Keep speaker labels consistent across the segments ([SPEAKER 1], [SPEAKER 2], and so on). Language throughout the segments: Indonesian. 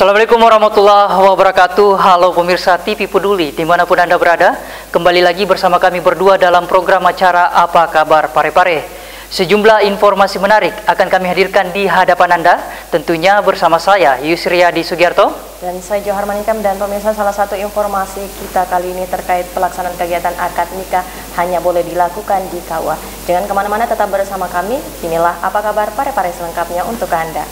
[SPEAKER 1] Assalamualaikum warahmatullahi wabarakatuh. Halo pemirsa TV Peduli dimanapun Anda berada. Kembali lagi bersama kami berdua dalam program acara Apa Kabar Parepare. Sejumlah informasi menarik akan kami hadirkan di hadapan Anda. Tentunya bersama saya Yusriyadi Sugiarto
[SPEAKER 2] dan saya Johar Manikam. Dan pemirsa, salah satu informasi kita kali ini terkait pelaksanaan kegiatan akad nikah hanya boleh dilakukan di KUA. Jangan kemana-mana, tetap bersama kami. Inilah Apa Kabar Parepare selengkapnya untuk Anda.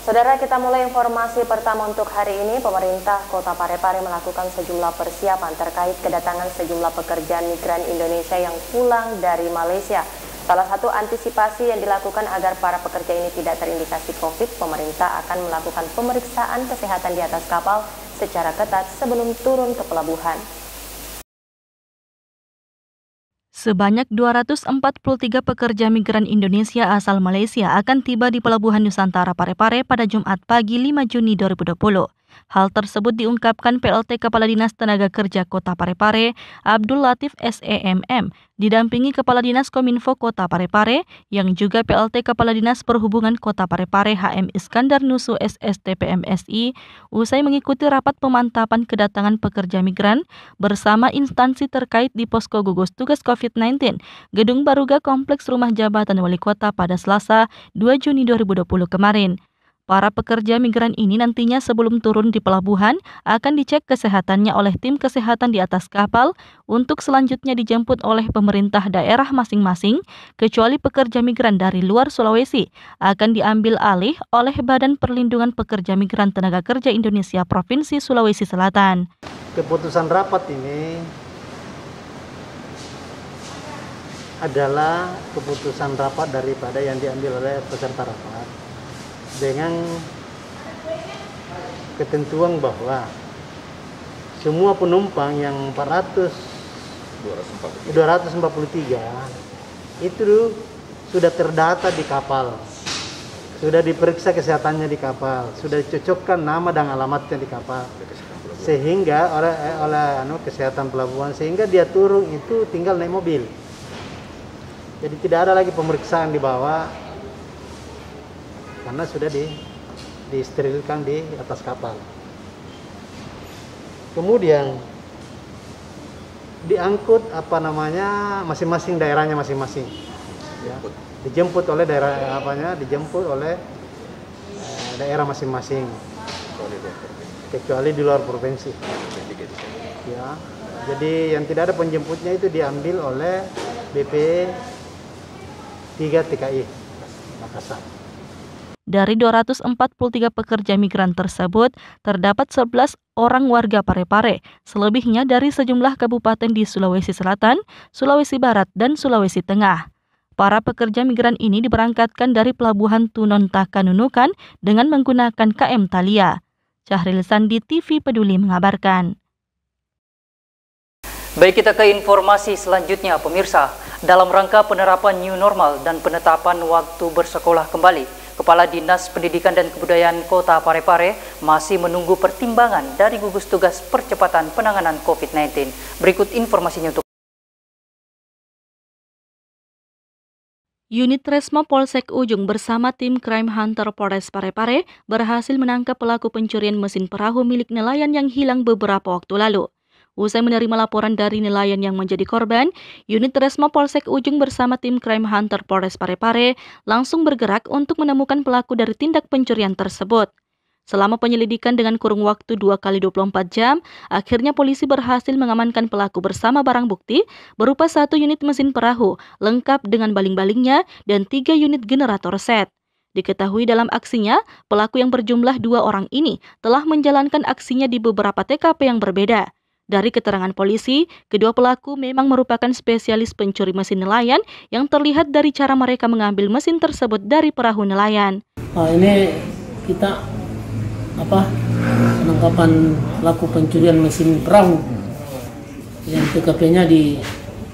[SPEAKER 2] Saudara, kita mulai informasi pertama untuk hari ini. Pemerintah Kota Parepare melakukan sejumlah persiapan terkait kedatangan sejumlah pekerja migran Indonesia yang pulang dari Malaysia. Salah satu antisipasi yang dilakukan agar para pekerja ini tidak terindikasi COVID, pemerintah akan melakukan pemeriksaan kesehatan di atas kapal secara ketat sebelum turun ke pelabuhan.
[SPEAKER 3] Sebanyak 243 pekerja migran Indonesia asal Malaysia akan tiba di Pelabuhan Nusantara Parepare pada Jumat pagi 5 Juni 2020. Hal tersebut diungkapkan PLT Kepala Dinas Tenaga Kerja Kota Parepare, Abdul Latif SEMM, didampingi Kepala Dinas Kominfo Kota Parepare, yang juga PLT Kepala Dinas Perhubungan Kota Parepare HM Iskandar Nusu SST PMSI, usai mengikuti rapat pemantapan kedatangan pekerja migran bersama instansi terkait di Posko Gugus Tugas COVID-19, Gedung Baruga Kompleks Rumah Jabatan Wali Kota pada Selasa 2 Juni 2020 kemarin. Para pekerja migran ini nantinya sebelum turun di pelabuhan akan dicek kesehatannya oleh tim kesehatan di atas kapal untuk selanjutnya dijemput oleh pemerintah daerah masing-masing, kecuali pekerja migran dari luar Sulawesi akan diambil alih oleh Badan Perlindungan Pekerja Migran Tenaga Kerja Indonesia Provinsi Sulawesi Selatan.
[SPEAKER 4] Keputusan rapat ini adalah keputusan rapat daripada yang diambil oleh peserta rapat, dengan ketentuan bahwa semua penumpang yang 243 itu sudah terdata di kapal, sudah diperiksa kesehatannya di kapal, sudah dicocokkan nama dan alamatnya di kapal, sehingga oleh kesehatan pelabuhan, sehingga dia turun itu tinggal naik mobil. Jadi tidak ada lagi pemeriksaan di bawah, karena sudah disterilkan di atas kapal. Kemudian diangkut masing-masing daerahnya masing-masing. Ya, dijemput oleh daerah masing-masing. Kecuali di luar provinsi. Ya. Jadi yang tidak ada penjemputnya itu diambil oleh BP 3 TKI Makassar.
[SPEAKER 3] Dari 243 pekerja migran tersebut, terdapat 11 orang warga Parepare, selebihnya dari sejumlah kabupaten di Sulawesi Selatan, Sulawesi Barat, dan Sulawesi Tengah. Para pekerja migran ini diberangkatkan dari Pelabuhan Tunon Takanunukan dengan menggunakan KM Thalia. Syahril Sandi, TV Peduli mengabarkan.
[SPEAKER 1] Baik, kita ke informasi selanjutnya pemirsa. Dalam rangka penerapan new normal dan penetapan waktu bersekolah kembali, Kepala Dinas Pendidikan dan Kebudayaan Kota Parepare masih menunggu pertimbangan dari gugus tugas percepatan penanganan COVID-19. Berikut informasinya untuk
[SPEAKER 3] Unit Resmo Polsek Ujung bersama tim Crime Hunter Polres Parepare berhasil menangkap pelaku pencurian mesin perahu milik nelayan yang hilang beberapa waktu lalu. Usai menerima laporan dari nelayan yang menjadi korban, Unit Resmo Polsek Ujung bersama tim Crime Hunter Polres Parepare langsung bergerak untuk menemukan pelaku dari tindak pencurian tersebut. Selama penyelidikan dengan kurun waktu 2x24 jam, akhirnya polisi berhasil mengamankan pelaku bersama barang bukti berupa 1 unit mesin perahu lengkap dengan baling-balingnya dan 3 unit generator set. Diketahui dalam aksinya, pelaku yang berjumlah 2 orang ini telah menjalankan aksinya di beberapa TKP yang berbeda. Dari keterangan polisi, kedua pelaku memang merupakan spesialis pencuri mesin nelayan yang terlihat dari cara mereka mengambil mesin tersebut dari perahu nelayan.
[SPEAKER 5] Ini kita penangkapan pelaku pencurian mesin perahu yang TKP-nya di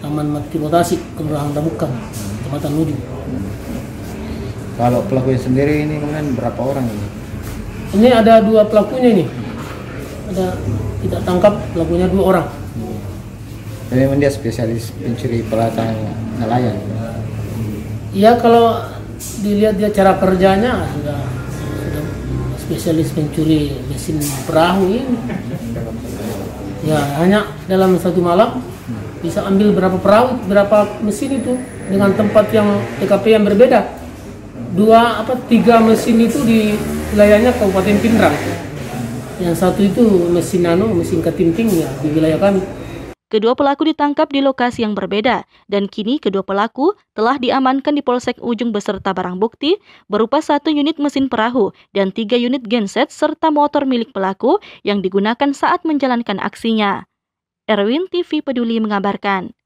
[SPEAKER 5] Taman Motivasi Kelurahan Dabukan, Kecamatan Ujung.
[SPEAKER 6] Kalau pelakunya sendiri ini kemudian berapa orang ini?
[SPEAKER 5] Ini ada 2 pelakunya ini. Ada kita tangkap pelakunya 2 orang.
[SPEAKER 6] Tapi memang dia spesialis pencuri pelata nelayan.
[SPEAKER 5] Ya kalau dilihat dia cara kerjanya sudah spesialis pencuri mesin perahu ini. Ya hanya dalam satu malam bisa ambil berapa perahu, berapa mesin itu dengan tempat yang TKP yang berbeda. 3 mesin itu di wilayahnya Kabupaten Pindrang. Yang satu itu mesin ketinting ya di wilayah kami.
[SPEAKER 3] Kedua pelaku ditangkap di lokasi yang berbeda dan kini kedua pelaku telah diamankan di Polsek Ujung beserta barang bukti berupa 1 unit mesin perahu dan 3 unit genset serta motor milik pelaku yang digunakan saat menjalankan aksinya. Erwin TV Peduli mengabarkan.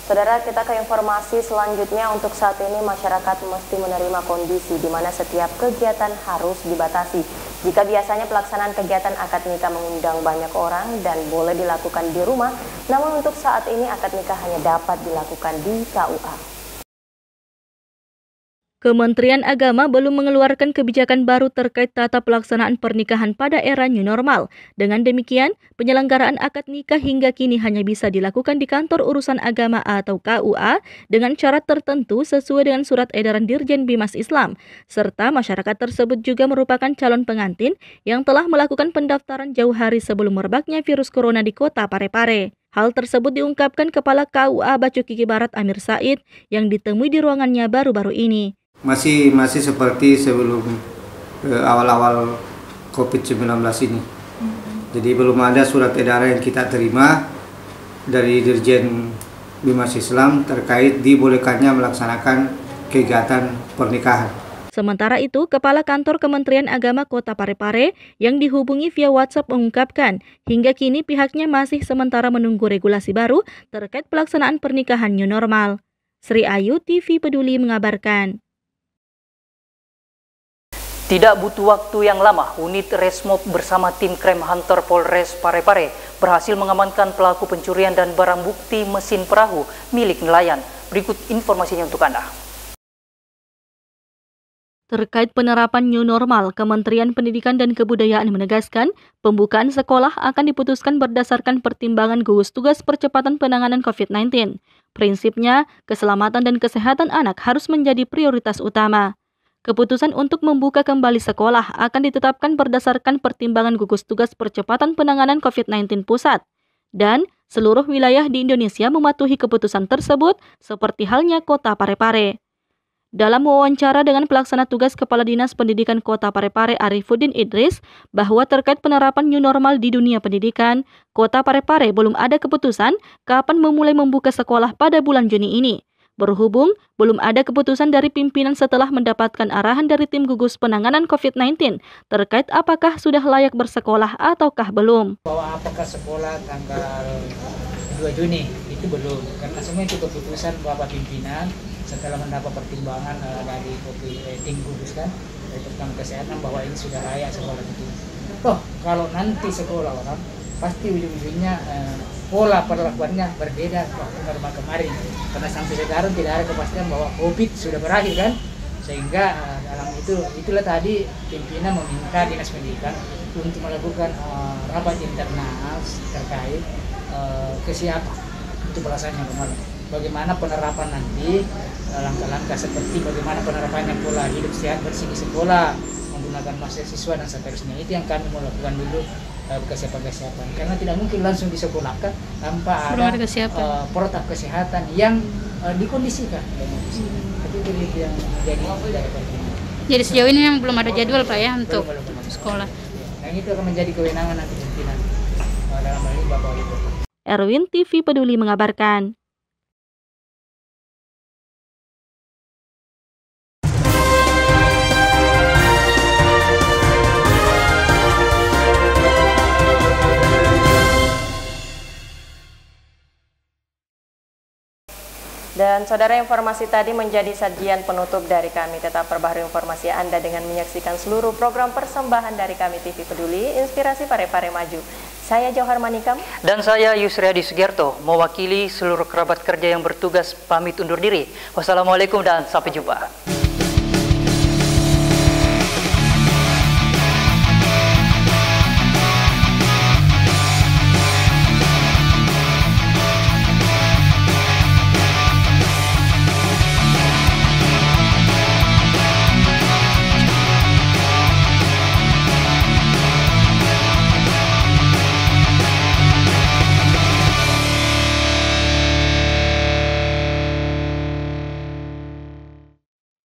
[SPEAKER 2] Saudara, kita ke informasi selanjutnya. Untuk saat ini masyarakat mesti menerima kondisi di mana setiap kegiatan harus dibatasi. Jika biasanya pelaksanaan kegiatan akad nikah mengundang banyak orang dan boleh dilakukan di rumah, namun untuk saat ini akad nikah hanya dapat dilakukan di KUA.
[SPEAKER 3] Kementerian Agama belum mengeluarkan kebijakan baru terkait tata pelaksanaan pernikahan pada era new normal. Dengan demikian, penyelenggaraan akad nikah hingga kini hanya bisa dilakukan di kantor urusan agama atau KUA dengan syarat tertentu sesuai dengan surat edaran Dirjen Bimas Islam. Serta masyarakat tersebut juga merupakan calon pengantin yang telah melakukan pendaftaran jauh hari sebelum merebaknya virus corona di kota Parepare. Hal tersebut diungkapkan Kepala KUA Bacu Kiki Barat Amir Said yang ditemui di ruangannya baru-baru ini.
[SPEAKER 7] Masih seperti sebelum awal-awal COVID-19 ini. Jadi belum ada surat edaran yang kita terima dari Dirjen Bimas Islam terkait dibolehkannya melaksanakan kegiatan pernikahan.
[SPEAKER 3] Sementara itu, Kepala Kantor Kementerian Agama Kota Parepare yang dihubungi via WhatsApp mengungkapkan hingga kini pihaknya masih sementara menunggu regulasi baru terkait pelaksanaan pernikahan new normal. Sri Ayu TV Peduli mengabarkan.
[SPEAKER 1] Tidak butuh waktu yang lama, unit Resmob bersama tim Krem Hunter Polres Parepare berhasil mengamankan pelaku pencurian dan barang bukti mesin perahu milik nelayan. Berikut informasinya untuk Anda.
[SPEAKER 3] Terkait penerapan new normal, Kementerian Pendidikan dan Kebudayaan menegaskan pembukaan sekolah akan diputuskan berdasarkan pertimbangan gugus tugas percepatan penanganan COVID-19. Prinsipnya, keselamatan dan kesehatan anak harus menjadi prioritas utama. Keputusan untuk membuka kembali sekolah akan ditetapkan berdasarkan pertimbangan gugus tugas percepatan penanganan COVID-19 pusat. Dan seluruh wilayah di Indonesia mematuhi keputusan tersebut seperti halnya Kota Parepare. Dalam wawancara dengan pelaksana tugas Kepala Dinas Pendidikan Kota Parepare Arifuddin Idris bahwa terkait penerapan new normal di dunia pendidikan, Kota Parepare belum ada keputusan kapan memulai membuka sekolah pada bulan Juni ini. Berhubung belum ada keputusan dari pimpinan setelah mendapatkan arahan dari tim gugus penanganan COVID-19 terkait apakah sudah layak bersekolah ataukah belum.
[SPEAKER 8] Bahwa apakah sekolah tanggal 2 Juni itu belum, karena semua itu keputusan Bapak Pimpinan setelah mendapat pertimbangan dari tim gugus kan, dari tentang kesehatan bahwa ini sudah layak sekolah itu. Toh kalau nanti sekolah orang pasti ujung-ujungnya pola perlakuannya berbeda waktu normal kemarin, karena sampai sekarang tidak ada kepastian bahwa COVID sudah berakhir kan, sehingga dalam itulah tadi pimpinan meminta Dinas Pendidikan untuk melakukan rapat internal terkait kesiapan untuk pelaksanaan normal. Bagaimana penerapan nanti, langkah-langkah seperti bagaimana penerapannya pola hidup sehat bersih di sekolah, menggunakan masker siswa dan seterusnya, itu yang kami mau lakukan dulu. Kesiapan, karena tidak mungkin langsung disekolahkan tanpa ada protokol kesehatan yang dikondisikan. Tapi itu yang
[SPEAKER 9] jadi sejauh ini yang belum ada jadwal Pak ya untuk sekolah.
[SPEAKER 8] Yang itu akan menjadi kewenangan nanti pimpinan dalam hal ini Bapak Ibu.
[SPEAKER 3] Erwin TV Peduli mengabarkan.
[SPEAKER 2] Dan saudara, informasi tadi menjadi sajian penutup dari kami. Tetap perbaharui informasi Anda dengan menyaksikan seluruh program persembahan dari kami TV Peduli, Inspirasi Parepare Maju. Saya Johar Manikam.
[SPEAKER 1] Dan saya Yusriadi Sugiarto, mewakili seluruh kerabat kerja yang bertugas pamit undur diri. Wassalamualaikum dan sampai jumpa.